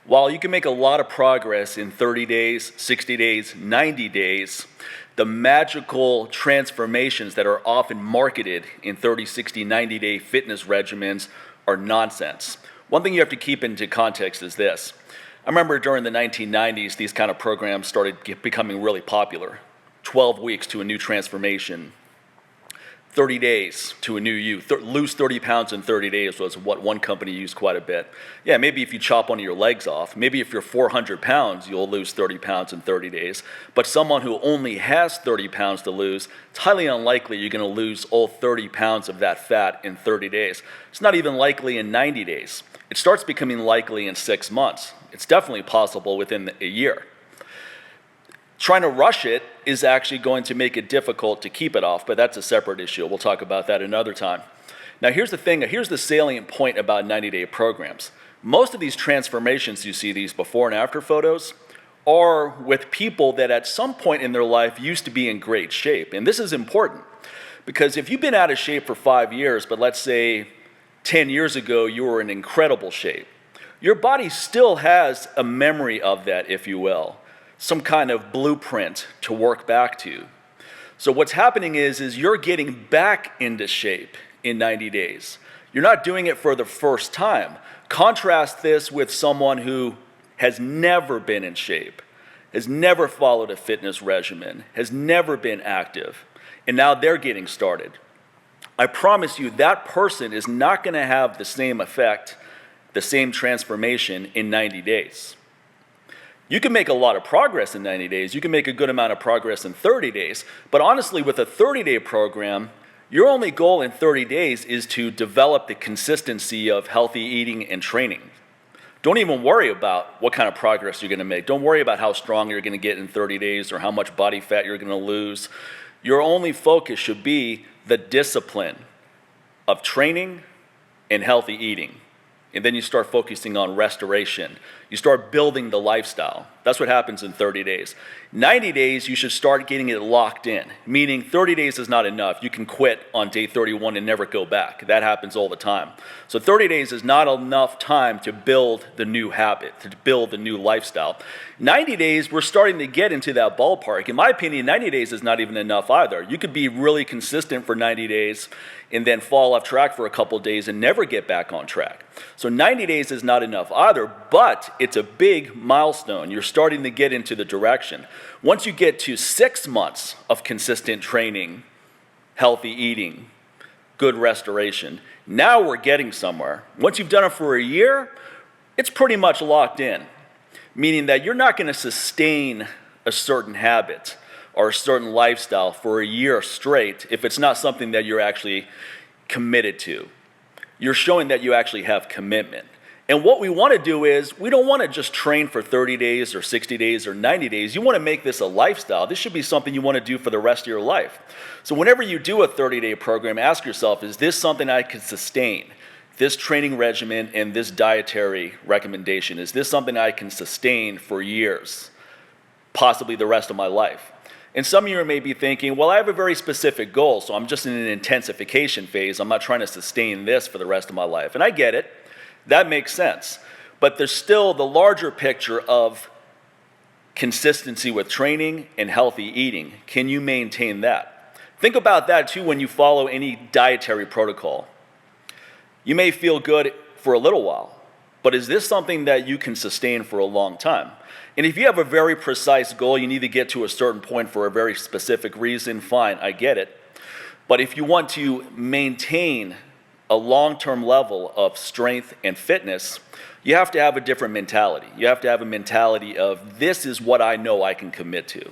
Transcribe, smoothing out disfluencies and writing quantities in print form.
While you can make a lot of progress in 30 days, 60 days, 90 days, the magical transformations that are often marketed in 30, 60, 90-day fitness regimens are nonsense. One thing you have to keep into context is this. I remember during the 1990s, these kind of programs started becoming really popular. 12 weeks to a new transformation. 30 days to a new you. Lose 30 pounds in 30 days was what one company used quite a bit. Yeah, maybe if you chop one of your legs off, maybe if you're 400 pounds, you'll lose 30 pounds in 30 days. But someone who only has 30 pounds to lose, it's highly unlikely you're going to lose all 30 pounds of that fat in 30 days. It's not even likely in 90 days. It starts becoming likely in 6 months. It's definitely possible within a year. Trying to rush it is actually going to make it difficult to keep it off, but that's a separate issue. We'll talk about that another time. Now here's the thing, here's the salient point about 90-day programs. Most of these transformations you see, these before and after photos, are with people that at some point in their life used to be in great shape. And this is important, because if you've been out of shape for 5 years, but let's say 10 years ago you were in incredible shape, your body still has a memory of that, if you will. Some kind of blueprint to work back to. So what's happening is you're getting back into shape in 90 days. You're not doing it for the first time. Contrast this with someone who has never been in shape, has never followed a fitness regimen, has never been active, and now they're getting started. I promise you that person is not going to have the same effect, the same transformation in 90 days. You can make a lot of progress in 90 days. You can make a good amount of progress in 30 days. But honestly, with a 30-day program, your only goal in 30 days is to develop the consistency of healthy eating and training. Don't even worry about what kind of progress you're going to make. Don't worry about how strong you're going to get in 30 days or how much body fat you're going to lose. Your only focus should be the discipline of training and healthy eating. And then you start focusing on restoration. You start building the lifestyle. That's what happens in 30 days. 90 days, you should start getting it locked in, meaning 30 days is not enough. You can quit on day 31 and never go back. That happens all the time. So 30 days is not enough time to build the new habit, to build the new lifestyle. 90 days, we're starting to get into that ballpark. In my opinion, 90 days is not even enough either. You could be really consistent for 90 days and then fall off track for a couple days and never get back on track. So 90 days is not enough either, but it's a big milestone. You're starting to get into the direction. Once you get to 6 months of consistent training, healthy eating, good restoration, now we're getting somewhere. Once you've done it for a year, it's pretty much locked in, meaning that you're not going to sustain a certain habit or a certain lifestyle for a year straight if it's not something that you're actually committed to. You're showing that you actually have commitment. And what we want to do is, we don't want to just train for 30 days or 60 days or 90 days. You want to make this a lifestyle. This should be something you want to do for the rest of your life. So whenever you do a 30-day program, ask yourself, is this something I can sustain? This training regimen and this dietary recommendation, is this something I can sustain for years, possibly the rest of my life? And some of you may be thinking, well, I have a very specific goal, so I'm just in an intensification phase. I'm not trying to sustain this for the rest of my life. And I get it. That makes sense. But there's still the larger picture of consistency with training and healthy eating. Can you maintain that? Think about that too when you follow any dietary protocol. You may feel good for a little while, but is this something that you can sustain for a long time? And if you have a very precise goal, you need to get to a certain point for a very specific reason, fine, I get it. But if you want to maintain a long-term level of strength and fitness, you have to have a different mentality. You have to have a mentality of, this is what I know I can commit to.